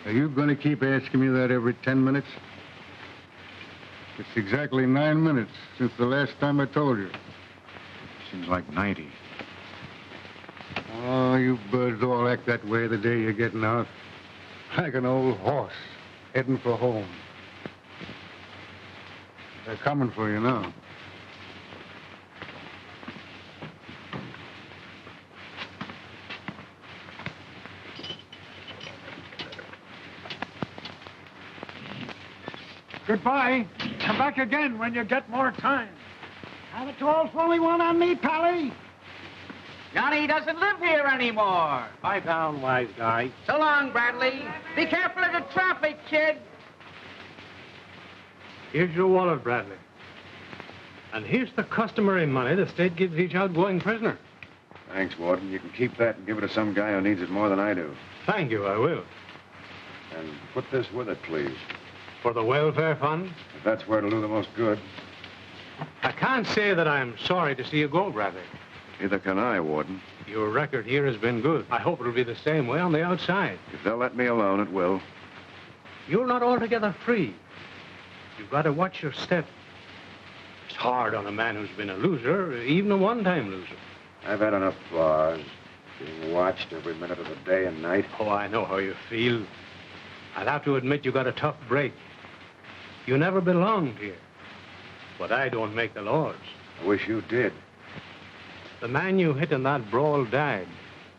Are you going to keep asking me that every 10 minutes? It's exactly 9 minutes since the last time I told you. Seems like 90. Oh, you birds all act that way the day you're getting out. Like an old horse heading for home. They're coming for you now. Goodbye. Come back again when you get more time. Have a tall, fully one on me, Pally. Johnny doesn't live here anymore. Lie down, wise guy. So long, Bradley. Be careful of the traffic, kid. Here's your wallet, Bradley. And here's the customary money the state gives each outgoing prisoner. Thanks, Warden. You can keep that and give it to some guy who needs it more than I do. Thank you, I will. And put this with it, please. For the welfare fund? If that's where it'll do the most good. I can't say that I'm sorry to see you go, Bradley. Neither can I, Warden. Your record here has been good. I hope it'll be the same way on the outside. If they'll let me alone, it will. You're not altogether free. You've got to watch your step. It's hard on a man who's been a loser, even a one-time loser. I've had enough bars, being watched every minute of the day and night. Oh, I know how you feel. I'll have to admit you got a tough break. You never belonged here. But I don't make the laws. I wish you did. The man you hit in that brawl died,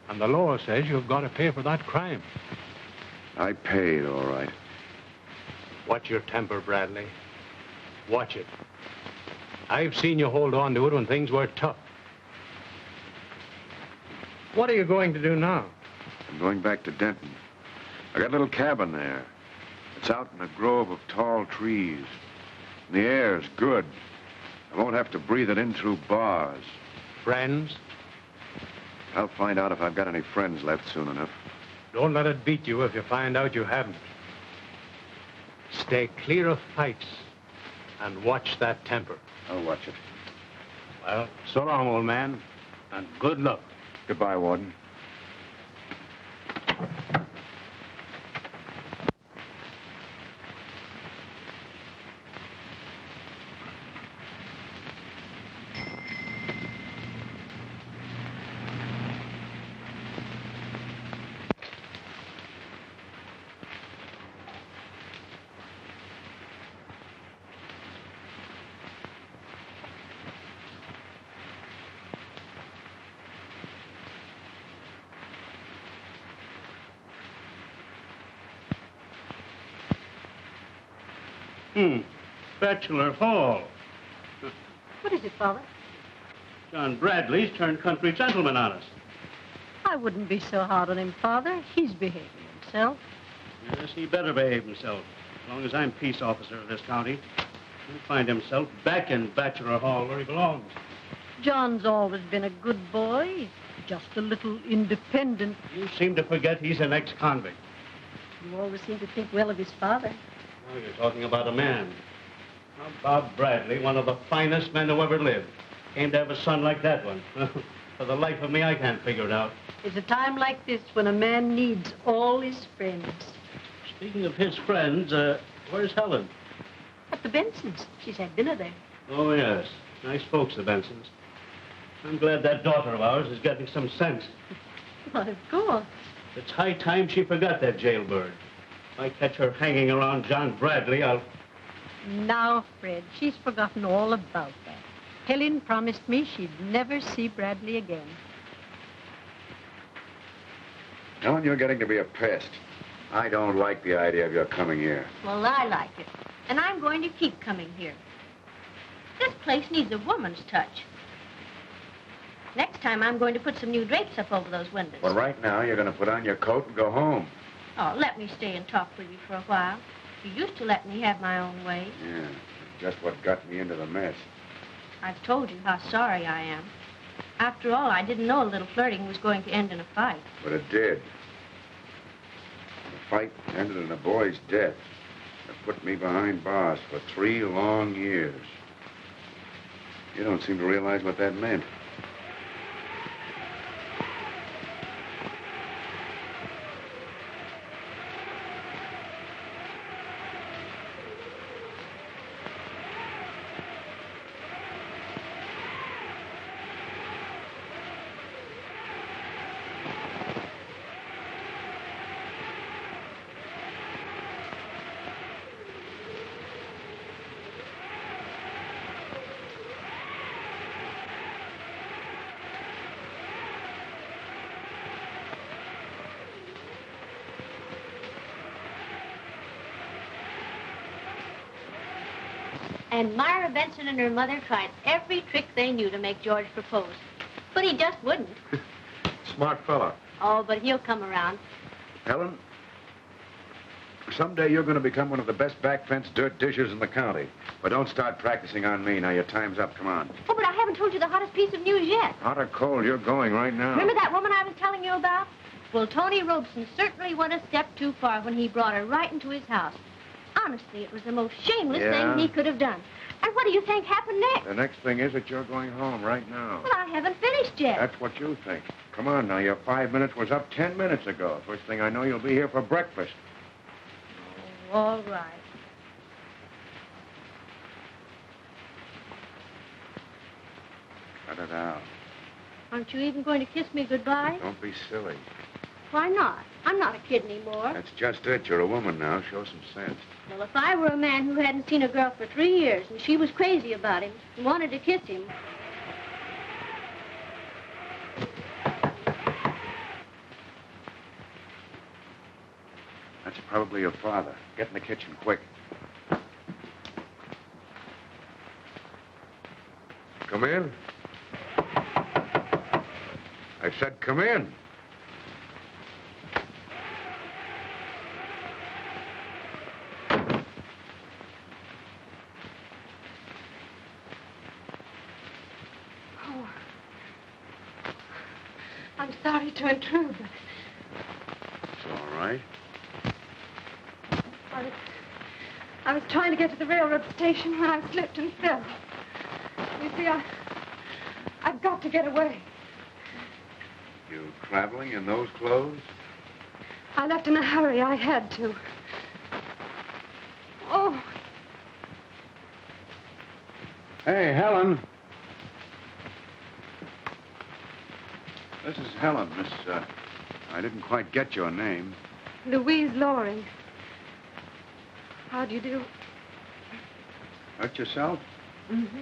and the law says you've got to pay for that crime. I paid, all right. Watch your temper, Bradley. Watch it. I've seen you hold on to it when things were tough. What are you going to do now? I'm going back to Denton. I got a little cabin there. It's out in a grove of tall trees. And the air's good. I won't have to breathe it in through bars. Friends? I'll find out if I've got any friends left soon enough. Don't let it beat you if you find out you haven't. Stay clear of fights and watch that temper. I'll watch it. Well, so long, old man, and good luck. Goodbye, Warden. Bachelor Hall. What is it, Father? John Bradley's turned country gentleman on us. I wouldn't be so hard on him, Father. He's behaving himself. Yes, he better behave himself. As long as I'm peace officer of this county, he'll find himself back in Bachelor Hall where he belongs. John's always been a good boy, just a little independent. You seem to forget he's an ex-convict. You always seem to think well of his father. Now you're talking about a man. Now, Bob Bradley, one of the finest men who ever lived, came to have a son like that one. For the life of me, I can't figure it out. It's a time like this when a man needs all his friends. Speaking of his friends, where's Helen? At the Bensons. She's had dinner there. Oh, yes. Nice folks, the Bensons. I'm glad that daughter of ours is getting some sense. Well, of course. It's high time she forgot that jailbird. If I catch her hanging around John Bradley, I'll... Now, Fred, she's forgotten all about that. Helen promised me she'd never see Bradley again. Helen, you're getting to be a pest. I don't like the idea of your coming here. Well, I like it. And I'm going to keep coming here. This place needs a woman's touch. Next time, I'm going to put some new drapes up over those windows. But right now, you're going to put on your coat and go home. Oh, let me stay and talk with you for a while. You used to let me have my own way. Yeah, just what got me into the mess. I've told you how sorry I am. After all, I didn't know a little flirting was going to end in a fight. But it did. The fight ended in a boy's death. It put me behind bars for 3 long years. You don't seem to realize what that meant. And Myra Benson and her mother tried every trick they knew to make George propose. But he just wouldn't. Smart fella. Oh, but he'll come around. Helen, someday you're going to become one of the best back fence dirt dishers in the county. But don't start practicing on me. Now your time's up. Come on. Oh, but I haven't told you the hottest piece of news yet. Hot or cold, you're going right now. Remember that woman I was telling you about? Well, Tony Robeson certainly went a step too far when he brought her right into his house. Honestly, it was the most shameless Yeah? thing he could have done. And what do you think happened next? The next thing is that you're going home right now. Well, I haven't finished yet. That's what you think. Come on now. Your 5 minutes was up 10 minutes ago. First thing I know, you'll be here for breakfast. Oh, all right. Cut it out. Aren't you even going to kiss me goodbye? Don't be silly. Why not? I'm not a kid anymore. That's just it. You're a woman now. Show some sense. Well, if I were a man who hadn't seen a girl for 3 years and she was crazy about him and wanted to kiss him, That's probably your father. Get in the kitchen, quick. Come in. I said come in. oh, I'm sorry to intrude, but It's all right. I was trying to get to the railroad station when I slipped and fell. You see, I've got to get away. You traveling in those clothes? I left in a hurry. I had to. Oh, Hey, Helen. This is Helen, Miss, I didn't quite get your name. Louise Loring. How do you do? Hurt yourself? Mm-hmm.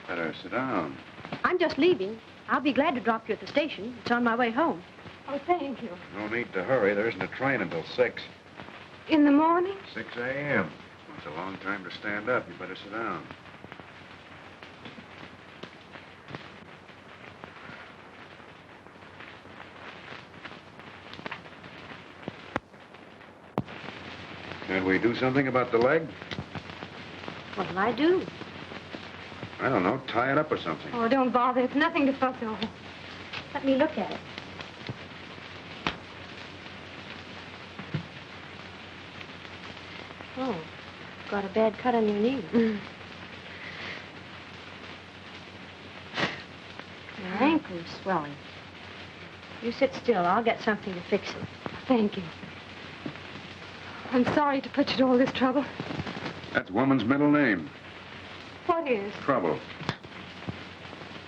Better sit down. I'm just leaving. I'll be glad to drop you at the station. It's on my way home. Oh, thank you. No need to hurry. There isn't a train until 6. In the morning? 6 a.m. It's a long time to stand up. You better sit down. Can we do something about the leg? What'll I do? I don't know. Tie it up or something. Oh, don't bother. It's nothing to fuss over. Let me look at it. Oh, got a bad cut on your knee. Your ankle is swelling. You sit still. I'll get something to fix it. Thank you. I'm sorry to put you to all this trouble. That's woman's middle name. What is? Trouble.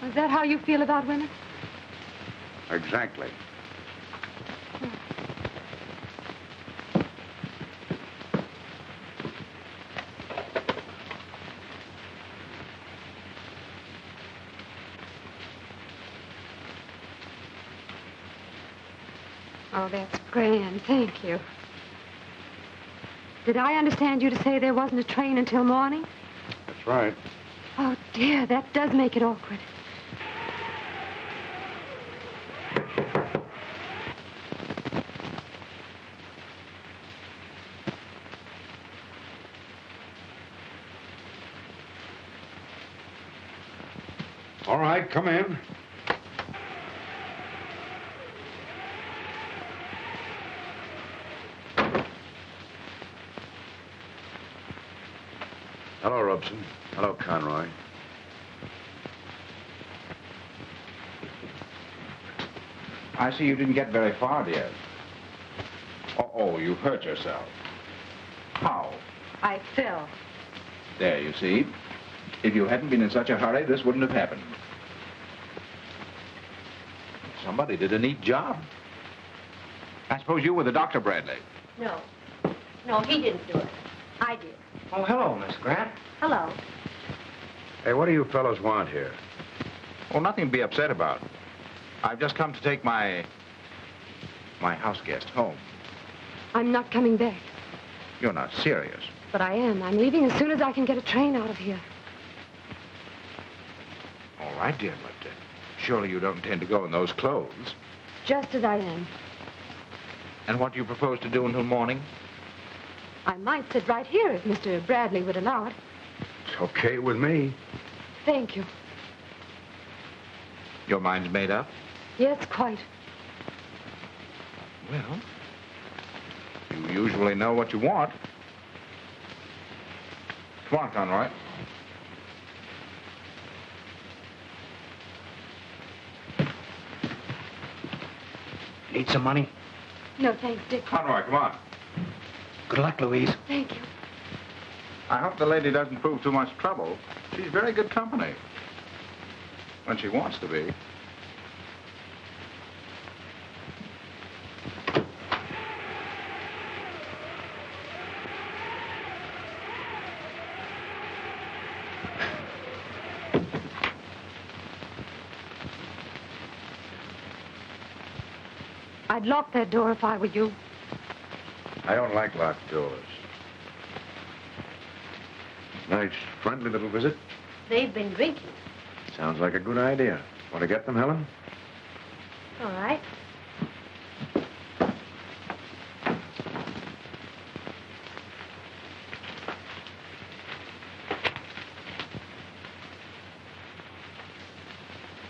Is that how you feel about women? Exactly. Oh, that's grand. Thank you. Did I understand you to say there wasn't a train until morning? That's right. Oh, dear, that does make it awkward. All right, come in. Hello, Robeson. Hello, Conroy. I see you didn't get very far, dear. Oh, you hurt yourself. How? I fell. There, you see. If you hadn't been in such a hurry, this wouldn't have happened. Somebody did a neat job. I suppose you were the doctor, Bradley. No. No, he didn't do it. I did. Oh, hello, Miss Grant. Hello. Hey, what do you fellows want here? Well, nothing to be upset about. I've just come to take my house guest home. I'm not coming back. You're not serious. But I am. I'm leaving as soon as I can get a train out of here. All right, dear, but surely you don't intend to go in those clothes. Just as I am. And what do you propose to do until morning? I might sit right here if Mr. Bradley would allow it. It's okay with me. Thank you. Your mind's made up? Yes, quite. Well, you usually know what you want. Come on, Conroy. Need some money? No, thanks, Dick. Conroy, come on. Good luck, Louise. Thank you. I hope the lady doesn't prove too much trouble. She's very good company. When she wants to be. I'd lock that door if I were you. I don't like locked doors. Nice, friendly little visit. They've been drinking. Sounds like a good idea. Want to get them, Helen? All right.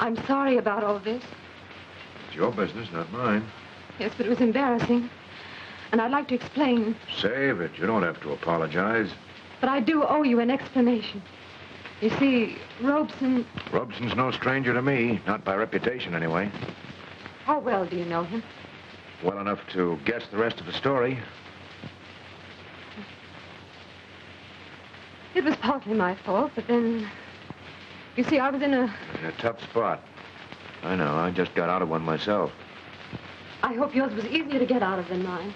I'm sorry about all this. It's your business, not mine. Yes, but it was embarrassing. And I'd like to explain. Save it. You don't have to apologize. But I do owe you an explanation. You see, Robeson... Robeson's no stranger to me. Not by reputation, anyway. How well do you know him? Well enough to guess the rest of the story. It was partly my fault, but then... You see, I was in a... In a tough spot. I know. I just got out of one myself. I hope yours was easier to get out of than mine.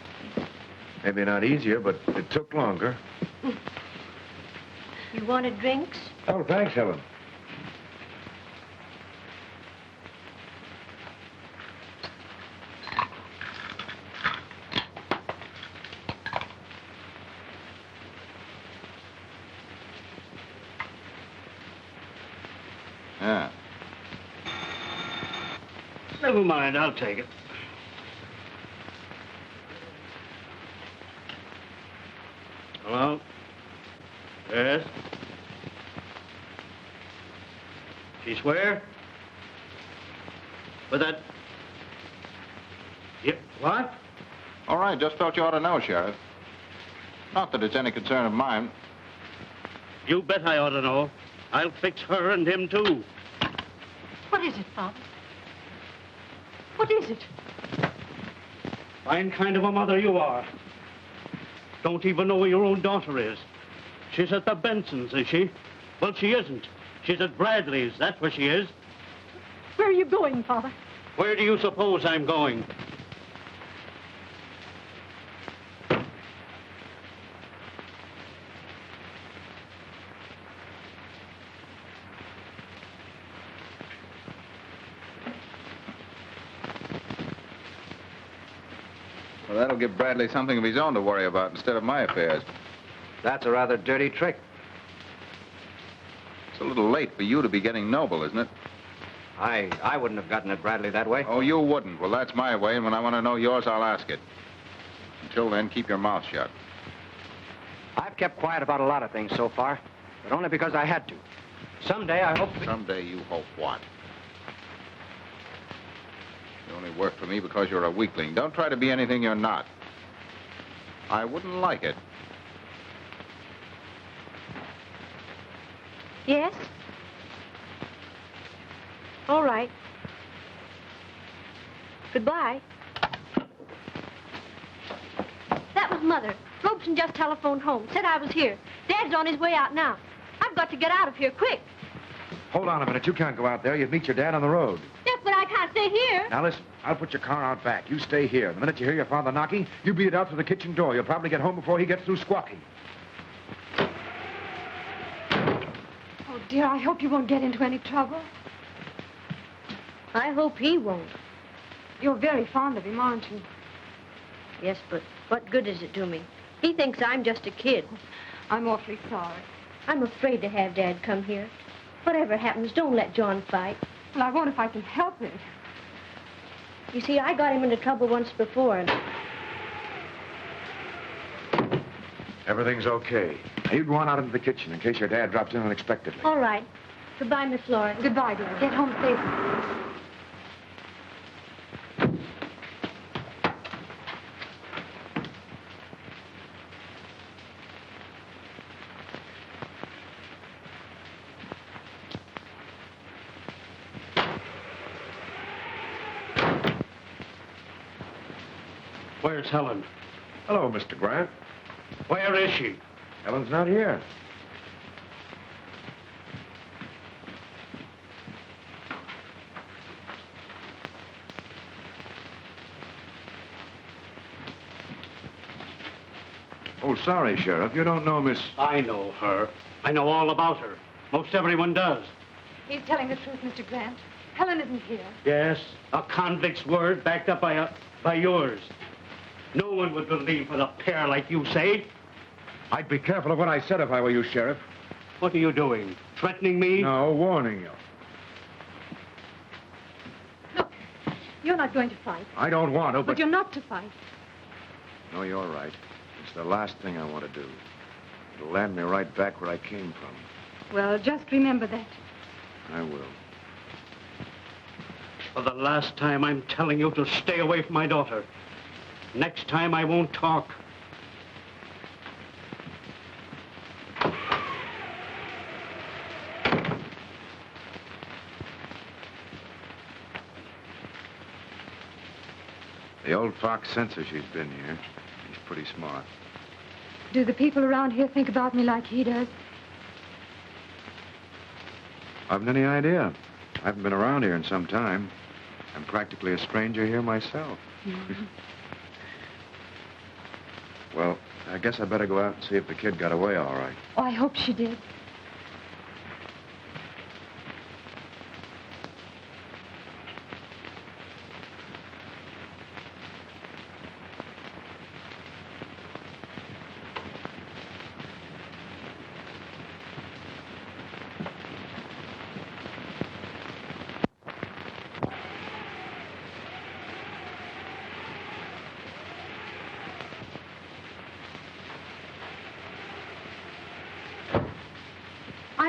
Maybe not easier, but it took longer. You wanted drinks? Oh, thanks, Helen. Yeah. Never mind, I'll take it. Hello? Yes? She swear? With that... Yep, what? All right, just thought you ought to know, Sheriff. Not that it's any concern of mine. You bet I ought to know. I'll fix her and him, too. What is it, Father? What is it? Fine kind of a mother you are. Don't even know where your own daughter is. She's at the Bensons, is she? Well, she isn't. She's at Bradley's, that's where she is. Where are you going, Father? Where do you suppose I'm going? Well, that'll give Bradley something of his own to worry about instead of my affairs. That's a rather dirty trick. It's a little late for you to be getting Noble, isn't it? I wouldn't have gotten at Bradley that way. Oh, you wouldn't. Well, that's my way, and when I want to know yours, I'll ask it. Until then, keep your mouth shut. I've kept quiet about a lot of things so far, but only because I had to. Someday, I hope... Someday you hope what? You only work for me because you're a weakling. Don't try to be anything you're not. I wouldn't like it. Yes? All right. Goodbye. That was Mother. Robeson just telephoned home. Said I was here. Dad's on his way out now. I've got to get out of here quick. Hold on a minute. You can't go out there. You'd meet your dad on the road. Yes, but I can't stay here. Now, listen. I'll put your car out back. You stay here. The minute you hear your father knocking, you beat it out through the kitchen door. You'll probably get home before he gets through squawking. Oh, dear, I hope you won't get into any trouble. I hope he won't. You're very fond of him, aren't you? Yes, but what good is it to me? He thinks I'm just a kid. I'm awfully sorry. I'm afraid to have Dad come here. Whatever happens, don't let John fight. Well, I won't if I can help it. You see, I got him into trouble once before, and Everything's okay. Now, you'd run out into the kitchen in case your dad drops in unexpectedly. all right. Goodbye, Miss Lawrence. Goodbye, dear. Get home safely. Where's Helen? Hello, Mr. Grant. Where is she? Helen's not here. Oh, sorry, Sheriff. You don't know Miss... I know her. I know all about her. Most everyone does. He's telling the truth, Mr. Grant. Helen isn't here. Yes, a convict's word backed up by yours. No one would believe with a pair like you say. I'd be careful of what I said if I were you, Sheriff. What are you doing? Threatening me? No, warning you. Look, you're not going to fight. I don't want to, But but... you're not to fight. No, you're right. It's the last thing I want to do. It'll land me right back where I came from. Well, just remember that. I will. For the last time, I'm telling you to stay away from my daughter. Next time, I won't talk. The old fox censor she's been here. He's pretty smart. Do the people around here think about me like he does? I haven't any idea. I haven't been around here in some time. I'm practically a stranger here myself. Mm-hmm. Well, I guess I better go out and see if the kid got away all right. Oh, I hope she did.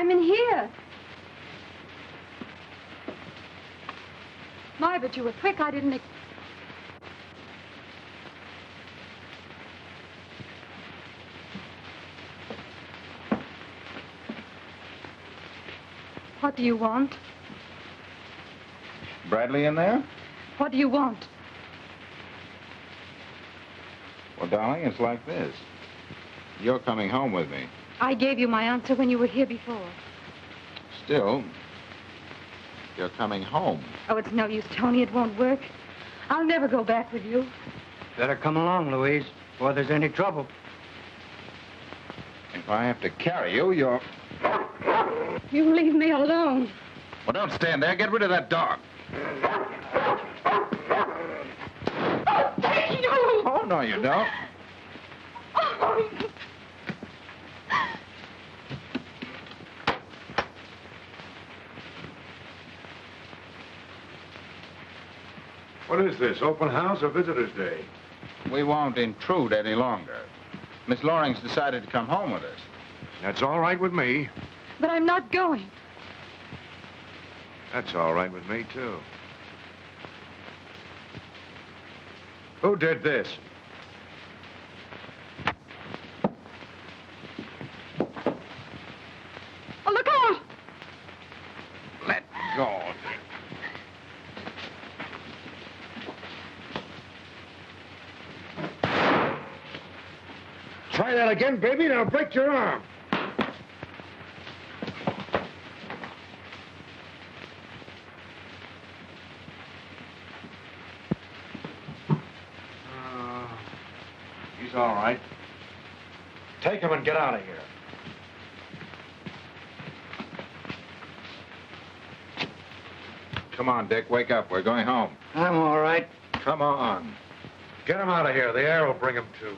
I'm in here. My, but you were quick. I didn't... What do you want? Bradley in there? What do you want? Well, darling, it's like this. You're coming home with me. I gave you my answer when you were here before. Still, you're coming home. Oh, it's no use, Tony. It won't work. I'll never go back with you. Better come along, Louise, before there's any trouble. If I have to carry you, you're... You leave me alone. Well, don't stand there. Get rid of that dog. Oh, no, you don't. What is this, open house or visitor's day? We won't intrude any longer. Miss Loring's decided to come home with us. That's all right with me. But I'm not going. That's all right with me, too. Who did this? Oh, look out! Let go. Try that again, baby, and I'll break your arm. He's all right. Take him and get out of here. Come on, Dick. Wake up. We're going home. I'm all right. Come on. Get him out of here. The air will bring him to.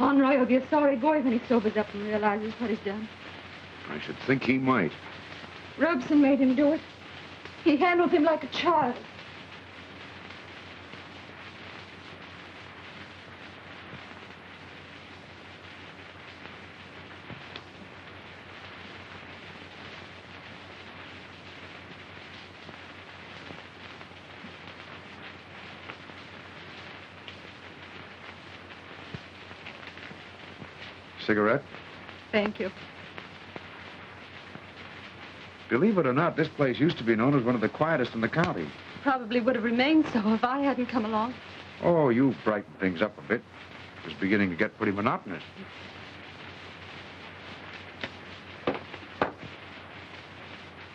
Conroy will be a sorry boy when he sobers up and realizes what he's done. I should think he might. Robeson made him do it. He handled him like a child. Cigarette? Thank you. Believe it or not, this place used to be known as one of the quietest in the county. Probably would have remained so if I hadn't come along. Oh, you brightened things up a bit. It was beginning to get pretty monotonous.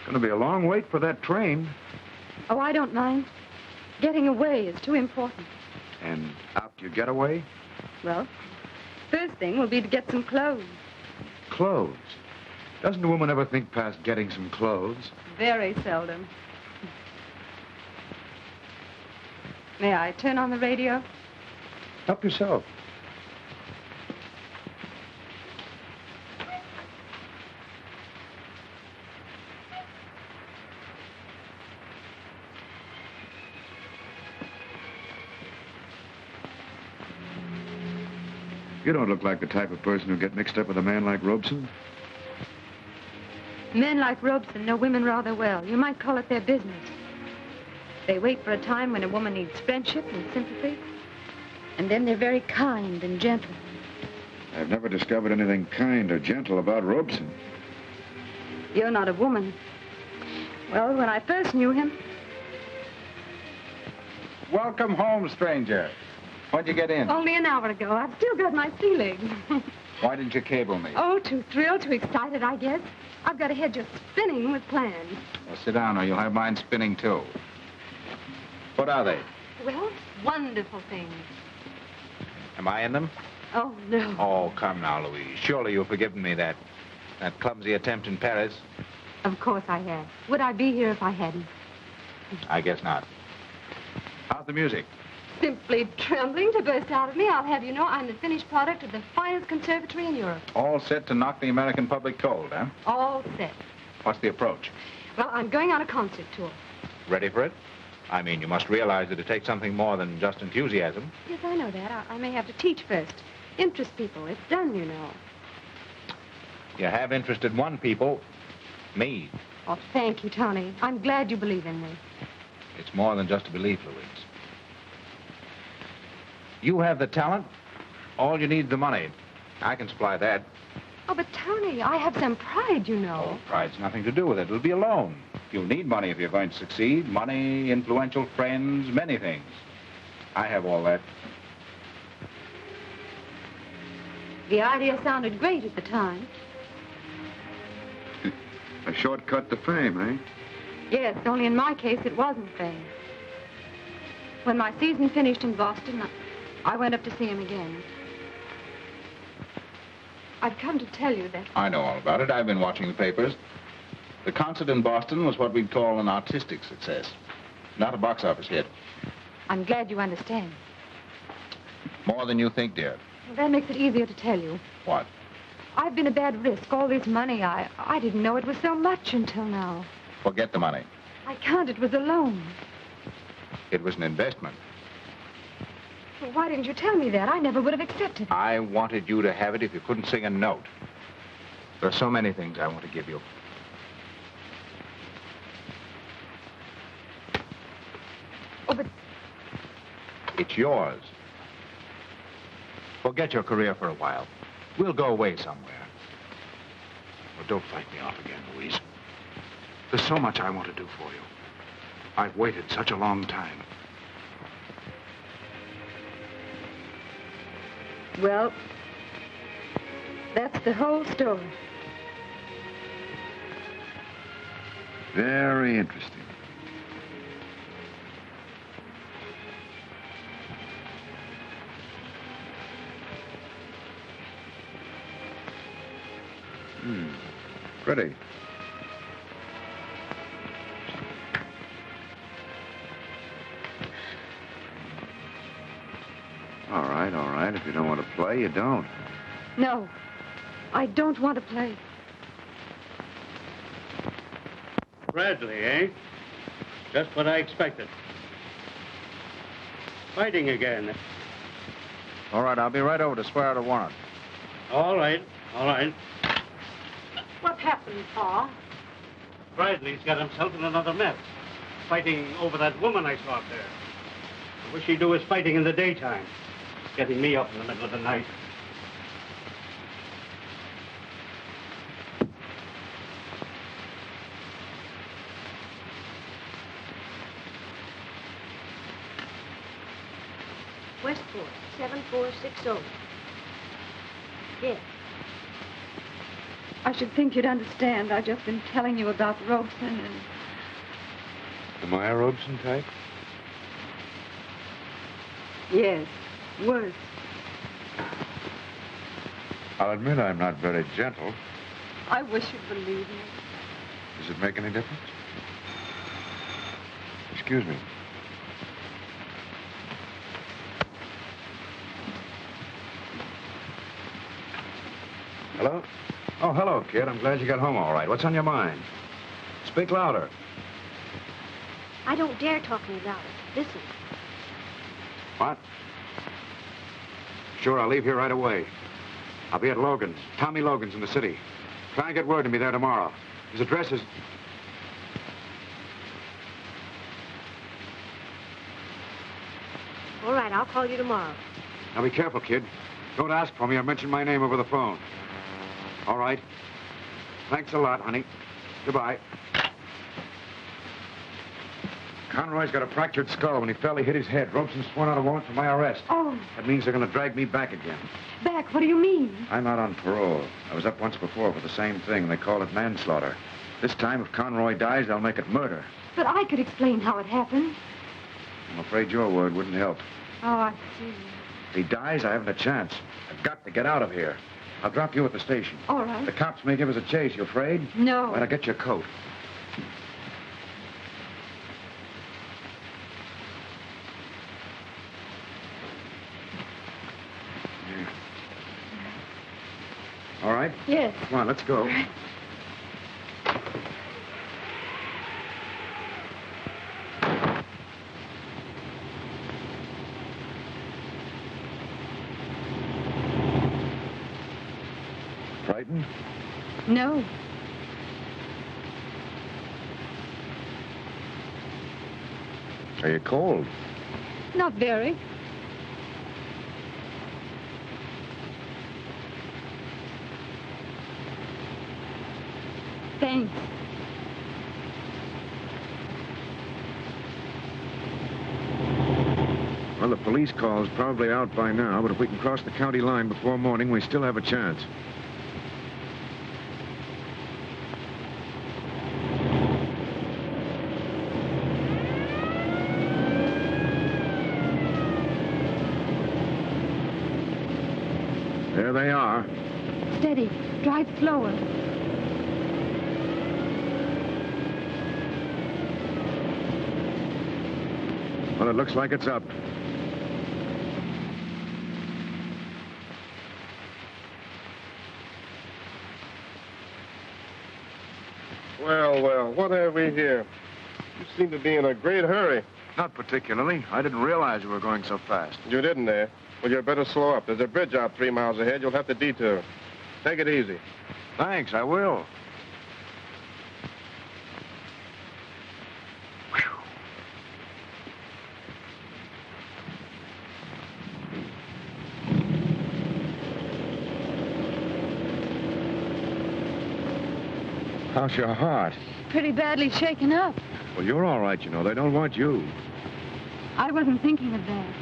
Gonna be a long wait for that train. Oh, I don't mind. Getting away is too important. And after you get away? Well, first thing will be to get some clothes. Clothes. Doesn't a woman ever think past getting some clothes? Very seldom. May I turn on the radio? Help yourself. You don't look like the type of person who'd get mixed up with a man like Robeson. Men like Robeson know women rather well. You might call it their business. They wait for a time when a woman needs friendship and sympathy. And then they're very kind and gentle. I've never discovered anything kind or gentle about Robeson. You're not a woman. Well, when I first knew him... Welcome home, stranger. When'd you get in? Only an hour ago. I've still got my sea legs. Why didn't you cable me? Oh, too thrilled, too excited, I guess. I've got a head just spinning with plans. Well, sit down or you'll have mine spinning, too. What are they? Well, wonderful things. Am I in them? Oh, no. Oh, come now, Louise. Surely you've forgiven me that clumsy attempt in Paris. Of course I have. Would I be here if I hadn't? I guess not. How's the music? Simply trembling to burst out of me. I'll have you know I'm the finished product of the finest conservatory in Europe. All set to knock the American public cold, huh? All set. What's the approach? Well, I'm going on a concert tour. Ready for it? I mean, you must realize that it takes something more than just enthusiasm. Yes, I know that. I may have to teach first. Interest people. It's done, you know. You have interested one people, me. Oh, thank you, Tony. I'm glad you believe in me. It's more than just a belief, Louise. You have the talent. All you need is the money. I can supply that. Oh, but Tony, I have some pride, you know. Oh, pride's nothing to do with it. It'll be a loan. You'll need money if you're going to succeed. Money, influential friends, many things. I have all that. The idea sounded great at the time. A shortcut to fame, eh? Yes, only in my case it wasn't fame. When my season finished in Boston, I went up to see him again. I've come to tell you that... I know all about it. I've been watching the papers. The concert in Boston was what we'd call an artistic success, not a box office hit. I'm glad you understand. More than you think, dear. Well, that makes it easier to tell you. What? I've been a bad risk. All this money, I didn't know it was so much until now. Forget the money. I can't. It was a loan. It was an investment. Well, why didn't you tell me that? I never would have accepted it. I wanted you to have it if you couldn't sing a note. There are so many things I want to give you. Oh, but... It's yours. Forget your career for a while. We'll go away somewhere. Well, don't fight me off again, Louise. There's so much I want to do for you. I've waited such a long time. Well, that's the whole story. Very interesting. Pretty. All right, all right. right. If you don't want to play, you don't. No, I don't want to play. Bradley, eh? Just what I expected. Fighting again. All right, I'll be right over to swear out a warrant. All right, all right. What happened, Pa? Bradley's got himself in another mess. Fighting over that woman I saw up there. I wish he'd do his fighting in the daytime. Getting me up in the middle of the night. Westport, 7460. Yes. I should think you'd understand. I've just been telling you about Robeson and... Am I a Robeson type? Yes, worse. I'll admit I'm not very gentle. I wish you'd believe me. Does it make any difference? Excuse me. Hello? Oh, hello, kid. I'm glad you got home all right. What's on your mind? Speak louder. I don't dare talk any louder. Listen. What? Sure, I'll leave here right away. I'll be at Logan's, Tommy Logan's in the city. Try and get word to me there tomorrow. His address is... All right, I'll call you tomorrow. Now be careful, kid. Don't ask for me or mention my name over the phone. All right. Thanks a lot, honey. Goodbye. Conroy's got a fractured skull. When he fell, he hit his head. Robeson sworn out a warrant for my arrest. Oh, That means they're going to drag me back again. back, what do you mean? I'm out on parole. I was up once before for the same thing, and they call it manslaughter. This time, if Conroy dies, they'll make it murder. But I could explain how it happened. I'm afraid your word wouldn't help. Oh, I see. If he dies, I haven't a chance. I've got to get out of here. I'll drop you at the station. All right. The cops may give us a chase. You afraid? No. Well, I'll get your coat. Yeah. All right? Yes. Come on, let's go. Frightened? No. Are you cold? Not very. Thanks. Well, the police call's probably out by now, but if we can cross the county line before morning, we still have a chance. There they are. Steady. Drive slower. Well, it looks like it's up. Well, what have we here? You seem to be in a great hurry. Not particularly. I didn't realize we were going so fast. You didn't, eh? Well, you'd better slow up. There's a bridge out 3 miles ahead. You'll have to detour. Take it easy. Thanks, I will. How's your heart? Pretty badly shaken up. Well, you're all right, you know. They don't want you. I wasn't thinking of that.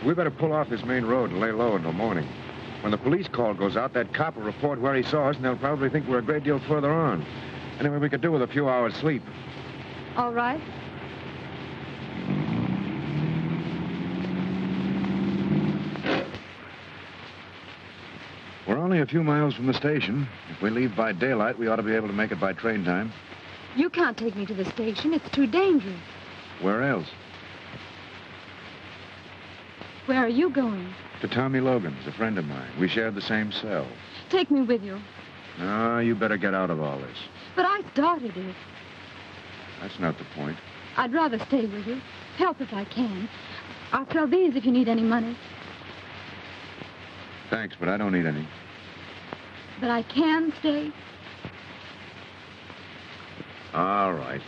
We better pull off this main road and lay low until morning. When the police call goes out, that cop will report where he saw us, and they'll probably think we're a great deal further on. Anyway, we could do with a few hours' sleep. All right. We're only a few miles from the station. If we leave by daylight, we ought to be able to make it by train time. You can't take me to the station. It's too dangerous. Where else? Where are you going? To Tommy Logan's, a friend of mine. We shared the same cell. Take me with you. No, you better get out of all this. But I started it. That's not the point. I'd rather stay with you. Help if I can. I'll sell these if you need any money. Thanks, but I don't need any. But I can stay. All right.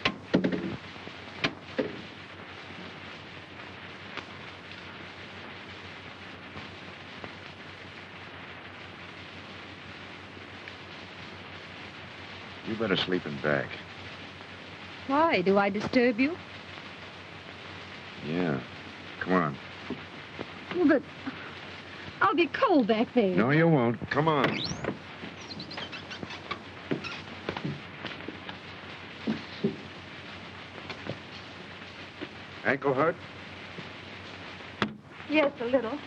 You better sleep in back. Why? Do I disturb you? Yeah. Come on. Well, but I'll get cold back there. No, you won't. Come on. Ankle hurt? Yes, a little.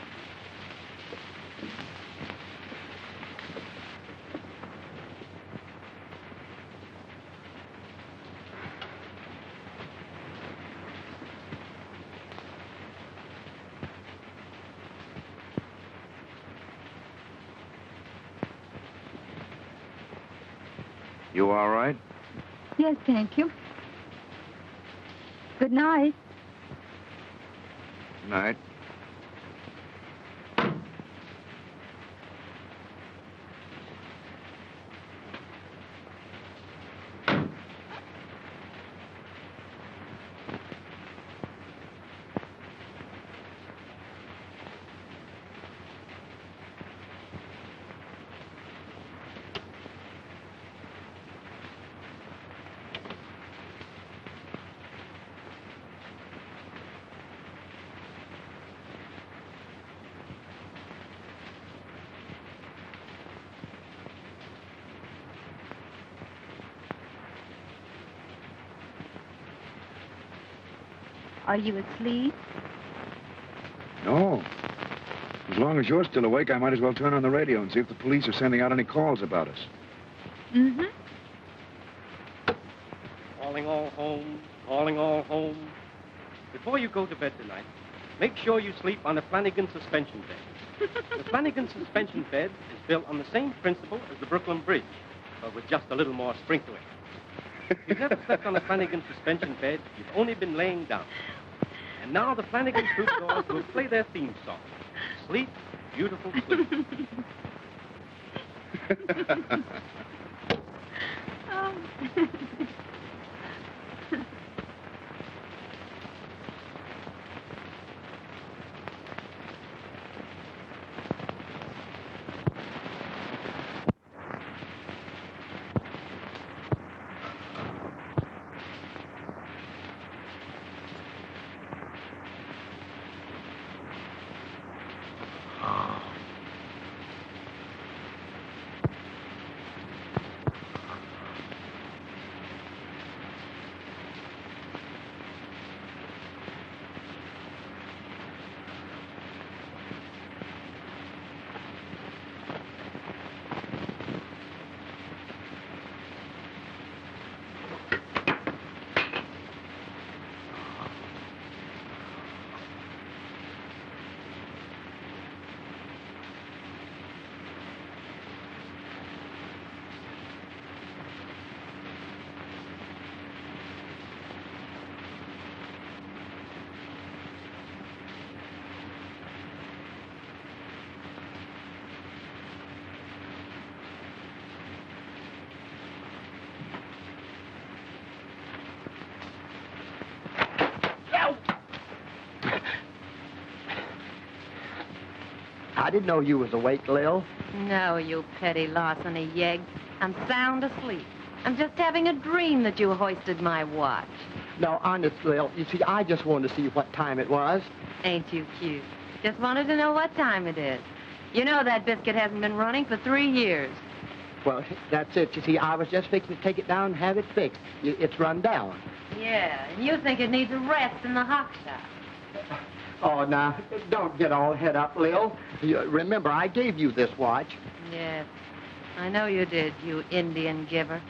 You all right? Yes, thank you. Good night. Night. Are you asleep? No. As long as you're still awake, I might as well turn on the radio and see if the police are sending out any calls about us. Mm-hmm. Calling all home, calling all home. Before you go to bed tonight, make sure you sleep on a Flanagan suspension bed. The Flanagan suspension bed is built on the same principle as the Brooklyn Bridge, but with just a little more sprinkling. If you've never slept on a Flanagan suspension bed, you've only been laying down. And now the Flanagan Troubadours will play their theme song. Sleep, beautiful sleep. Oh. I didn't know you was awake, Lil. No, you petty larceny yegg. I'm sound asleep. I'm just having a dream that you hoisted my watch. No, honest, Lil. You see, I just wanted to see what time it was. Ain't you cute? Just wanted to know what time it is. You know that biscuit hasn't been running for 3 years. Well, that's it. You see, I was just fixing to take it down and have it fixed. It's run down. Yeah, and you think it needs a rest in the hock shop. Oh, now, don't get all head up, Lil. Remember, I gave you this watch. Yes, I know you did, you Indian giver.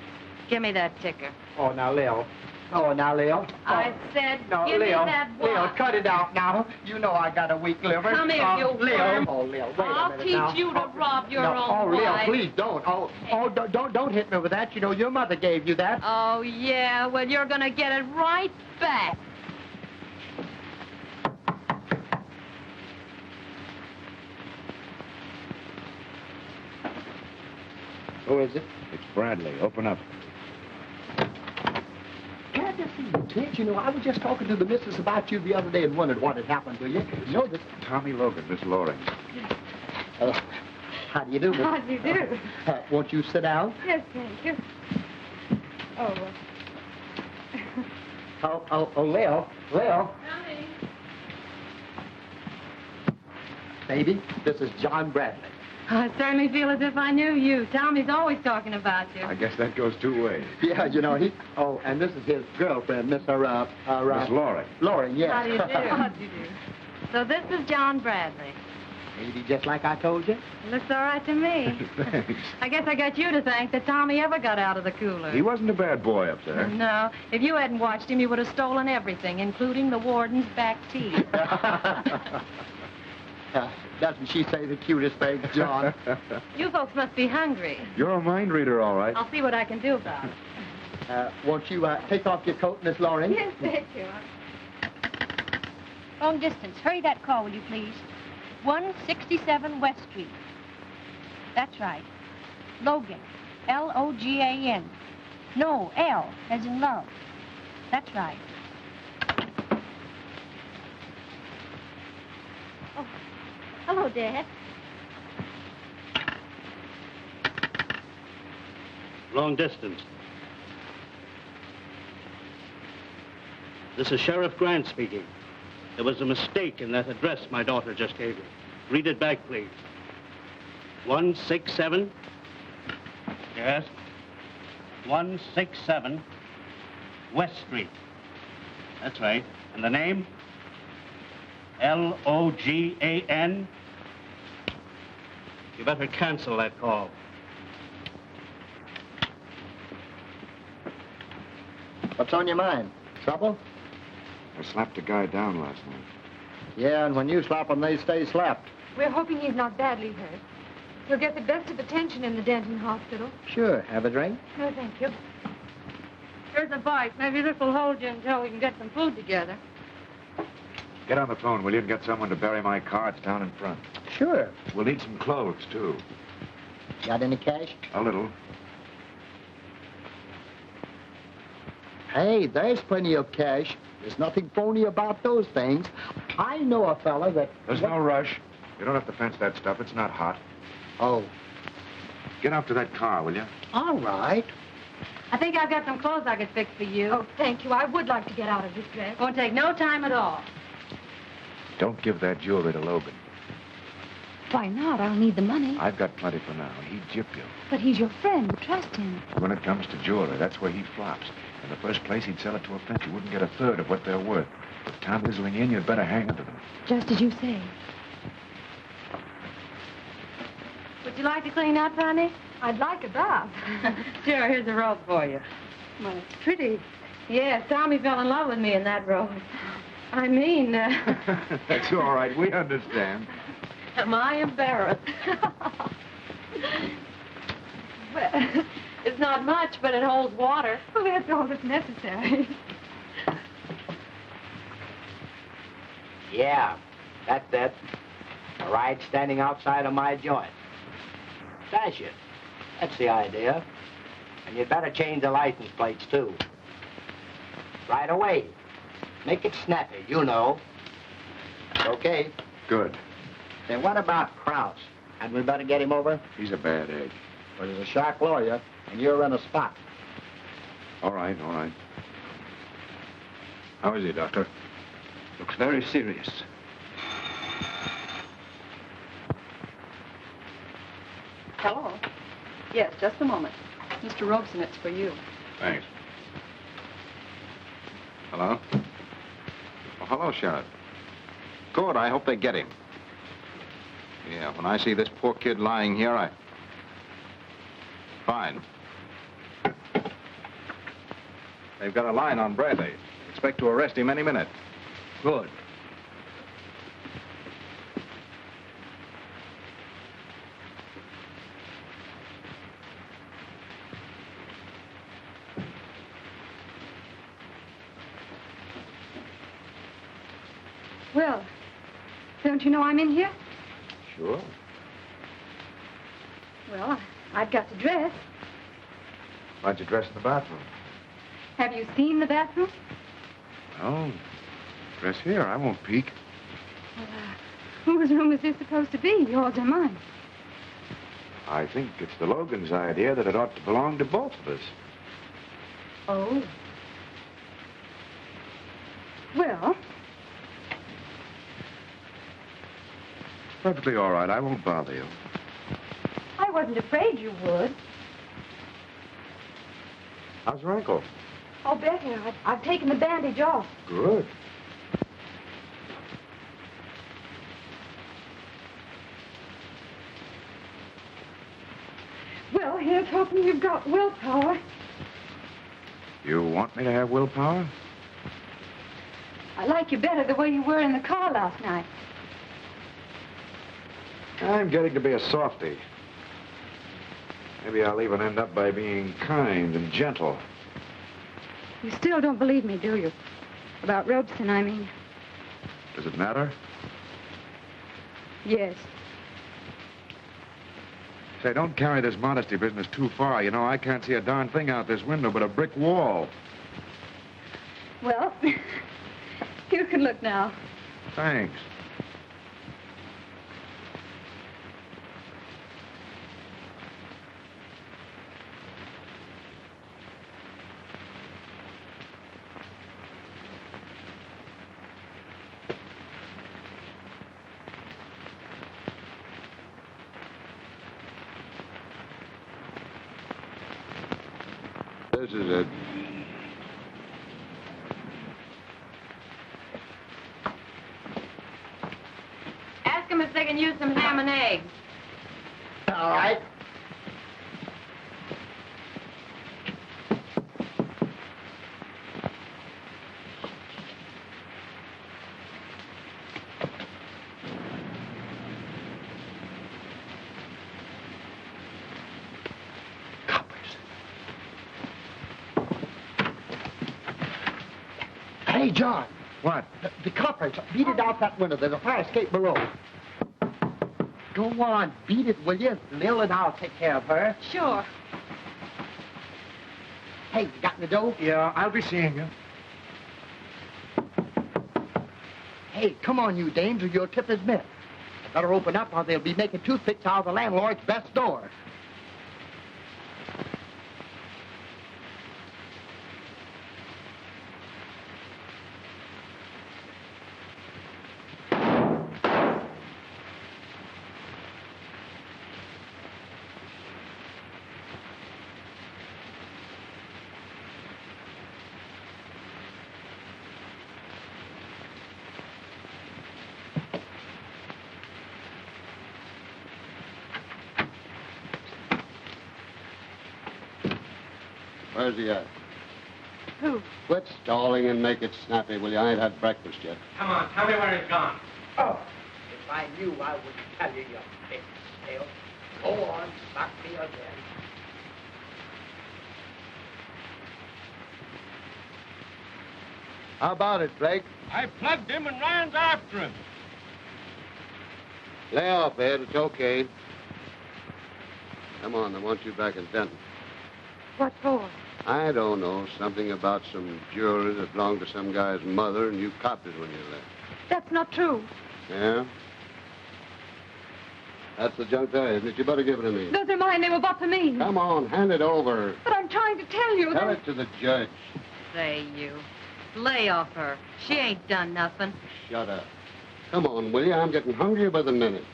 Give me that ticker. Oh, now, Lil, Oh, now, Leo. I said, No, give Leo. me that watch. Leo, cut it out now. You know I got a weak liver. Come here, you Leo. worm. Oh, Leo, wait a I'll minute teach now. you to rob your no. own Oh, Leo, wife. please don't. Don't hit me with that. You know your mother gave you that. Oh, yeah, well, you're gonna get it right back. Who is it? It's Bradley. Open up. Glad to see you, Ted. You know, I was just talking to the missus about you the other day and wondered what had happened to you. You know that... Tommy Logan, Miss Loring. How do you do, Miss? How do you do? Won't you sit down? Yes, thank you. Oh, Leo. Leo. Baby, this is John Bradley. I certainly feel as if I knew you. Tommy's always talking about you. I guess that goes two ways. Yeah, you know, he... Oh, and this is his girlfriend, Miss Miss Loring. Loring, yes. How do you do? How do you do? So this is John Bradley. Maybe just like I told you. It looks all right to me. Thanks. I guess I got you to thank that Tommy ever got out of the cooler. He wasn't a bad boy up there. No. If you hadn't watched him, you would have stolen everything, including the warden's back teeth. Doesn't she say the cutest thing, John? You folks must be hungry. You're a mind reader, all right. I'll see what I can do about it. Won't you take off your coat, Miss Loring? yes, thank you. Long distance. Hurry that call, will you please? 167 West Street. That's right. Logan. Logan. No, L, as in love. That's right. Oh, hello, Dad. Long distance. This is Sheriff Grant speaking. There was a mistake in that address my daughter just gave me. Read it back, please. 167. Yes. 167 West Street. That's right. And the name? Logan. You better cancel that call. What's on your mind? Trouble? I slapped a guy down last night. Yeah, and when you slap them, they stay slapped. We're hoping he's not badly hurt. He'll get the best of attention in the Denton Hospital. Sure. Have a drink? No, thank you. Here's a bite. Maybe this will hold you until we can get some food together. Get on the phone, will you, and get someone to bury my car. It's down in front. Sure. We'll need some clothes, too. Got any cash? A little. Hey, there's plenty of cash. There's nothing phony about those things. I know a fella that... There's no rush. You don't have to fence that stuff. It's not hot. Oh. Get up to that car, will you? All right. I think I've got some clothes I could fix for you. Oh, thank you. I would like to get out of this dress. Won't take no time at all. Don't give that jewelry to Logan. Why not? I'll need the money. I've got plenty for now. He'd gyp you. But he's your friend. Trust him. When it comes to jewelry, that's where he flops. In the first place, he'd sell it to a friend. You wouldn't get a third of what they're worth. With Tom whistling in, you'd better hang onto them. Just as you say. Would you like to clean up, honey? I'd like a bath. Sure, here's a robe for you. Well, it's pretty. Yes, Tommy fell in love with me in that robe. I mean, That's all right. We understand. am I embarrassed? Well, it's not much, but it holds water. Well, that's all that's necessary. Yeah, that's it. A ride standing outside of my joint. Dash it. That's the idea. And you'd better change the license plates, too. Right away. Make it snappy, you know. Okay. Good. Then what about Krause? Hadn't we better get him over? He's a bad egg. Well, he's a sharp lawyer, and you're in a spot. All right, all right. How is he, Doctor? Looks very serious. Hello. Yes, just a moment. Mr. Robeson, it's for you. Thanks. Hello? Oh, hello, Sheriff. Good. I hope they get him. Yeah, when I see this poor kid lying here, Fine. They've got a line on Bradley. Expect to arrest him any minute. Good. Well, don't you know I'm in here? Sure. Well, I've got to dress. Why'd you dress in the bathroom? Have you seen the bathroom? Oh, dress here. I won't peek. Well, whose room is this supposed to be, yours or mine? I think it's the Logan's idea that it ought to belong to both of us. Oh. Well, Perfectly all right. I won't bother you. I wasn't afraid you would. How's your ankle? Oh, better. I've taken the bandage off. Good. Well, here's hoping you've got willpower. You want me to have willpower? I like you better the way you were in the car last night. I'm getting to be a softy. Maybe I'll even end up by being kind and gentle. You still don't believe me, do you? About Robeson, I mean. Does it matter? Yes. Say, don't carry this modesty business too far. You know, I can't see a darn thing out this window but a brick wall. Well, you can look now. Thanks. This is it. Ask them if they can use some ham and eggs. All right. Hey, John. What? The coppers. Beat it out that window. There's a fire escape below. Go on. Beat it, will you? Lil and I'll take care of her. Sure. Hey, you got the dough? Yeah, I'll be seeing you. Hey, come on, you dames, or your tip is missed. Better open up or they'll be making toothpicks out of the landlord's best door. Where's he at? Who? Quit stalling and make it snappy, will you? I ain't had breakfast yet. Come on, tell me where he's gone. Oh, if I knew, I wouldn't tell you, you big snail. Go on, suck me again. How about it, Blake? I plugged him and Ryan's after him. Lay off, Ed. It's okay. Come on, I want you back in Denton. What for? I don't know. Something about some jewelry that belonged to some guy's mother, and you copped it when you left. That's not true. Yeah? That's the junk there, isn't it? You better give it to me. Those are mine. They were bought for me. Come on, hand it over. But I'm trying to tell you Tell that... it to the judge. Say, you. Lay off her. She ain't done nothing. Shut up. Come on, will you? I'm getting hungrier by the minute.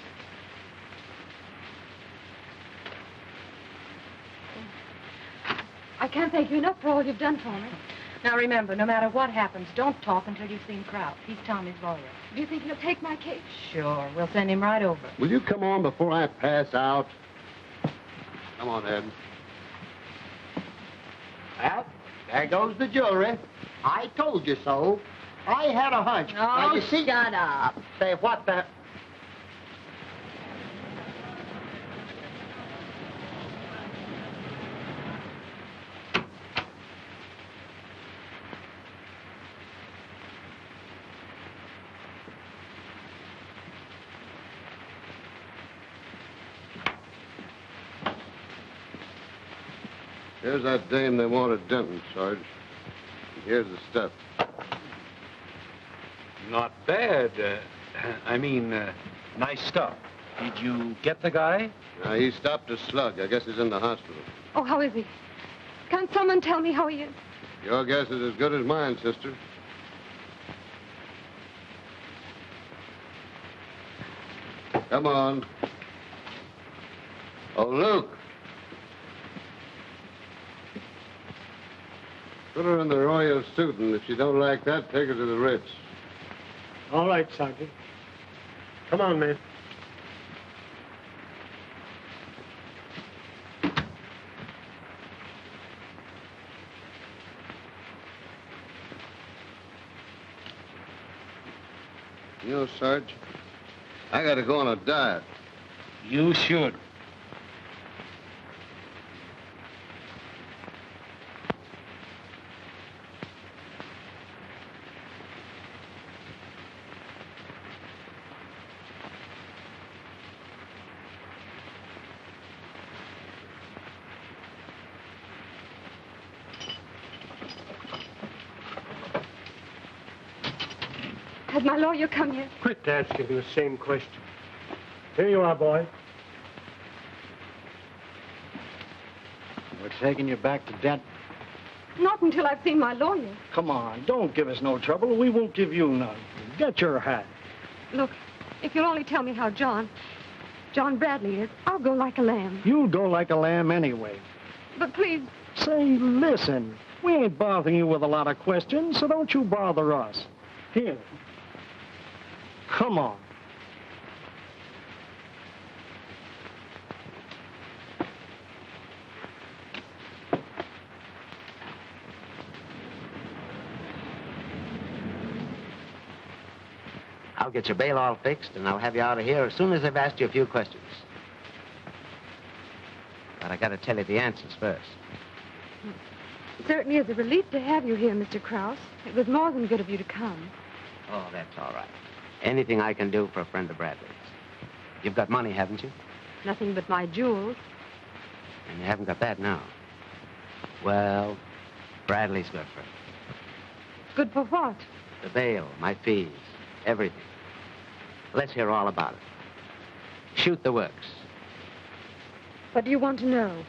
I can't thank you enough for all you've done for me. Now remember, no matter what happens, don't talk until you've seen Kraut. He's Tommy's lawyer. Do you think he'll take my case? Sure. We'll send him right over. Will you come on before I pass out? Come on, Ed. Well, There goes the jewelry. I told you so. I had a hunch. Now, Oh, you see... shut up. Say, what the... Here's that dame they wanted Denton, Sarge. And here's the stuff. Not bad. Nice stuff. Did you get the guy? He stopped a slug. I guess he's in the hospital. Oh, how is he? Can't someone tell me how he is? Your guess is as good as mine, sister. Come on. Oh, Luke. Put her in the royal suit, and if she don't like that, take her to the Ritz. All right, Sergeant. Come on, man. You know, Sarge, I gotta go on a diet. You should. Has my lawyer come yet? Quit asking the same question. Here you are, boy. We're taking you back to Denton. Not until I've seen my lawyer. Come on, don't give us no trouble. We won't give you none. Get your hat. Look, if you'll only tell me how John Bradley is, I'll go like a lamb. You'll go like a lamb anyway. But please... Say, listen, we ain't bothering you with a lot of questions, so don't you bother us. Here. Come on. I'll get your bail all fixed, and I'll have you out of here as soon as I've asked you a few questions. But I gotta tell you the answers first. It certainly is a relief to have you here, Mr. Krause. It was more than good of you to come. Oh, that's all right. Anything I can do for a friend of Bradley's. You've got money, haven't you? Nothing but my jewels. And you haven't got that now. Well, Bradley's good for it. Good for what? The bail, my fees, everything. Let's hear all about it. Shoot the works. What do you want to know?